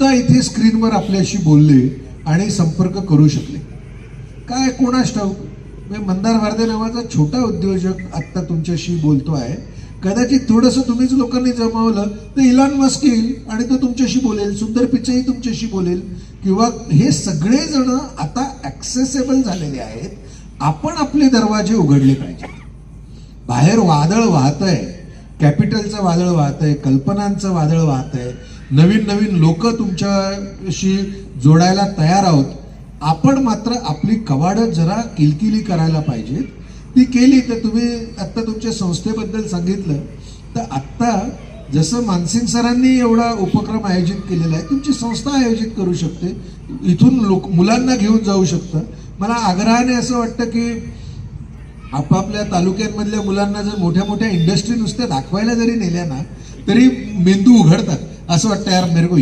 सुद्धा इथे स्क्रीनवर आपल्याशी बोलले आणि संपर्क करू शकले. काय कोणास ठाऊक, मंदार भारदे नावाचा छोटा उद्योजक आत्ता तुमच्याशी बोलतो आहे. कदाचित थोडंसं तुम्हीच लोकांनी जमवलं तर इलॉन मस्क येईल आणि तो तुमच्याशी बोलेल, सुंदर पिचाई तुमच्याशी बोलेल, किंवा हे सगळे जण आता ॲक्सेसेबल झालेले आहेत. आपण आपले दरवाजे उघडले पाहिजे. बाहेर वादळ वाहतंय, कॅपिटलचं वादळ वाहतंय, कल्पनांचं वादळ वाहतंय, नवीन नवीन लोक तुमच्याशी जोडायला तयार आहोत. आपण मात्र आपली कवाडं जरा किलकिली करायला पाहिजेत. ती केली तर तुम्ही आत्ता तुमच्या संस्थेबद्दल सांगितलं, तर आत्ता जसं मानसिंग सरांनी एवढा उपक्रम आयोजित केलेला आहे, तुमची संस्था आयोजित करू शकते. इथून मुलांना घेऊन जाऊ शकतं. मला आग्रहाने असं वाटतं की आपापल्या तालुक्यांमधल्या मुलांना जर मोठ्या मोठ्या इंडस्ट्री नुसत्या दाखवायला जरी नेल्या ना तरी मेंदू उघडतात. असं वाटतं यार मेरे को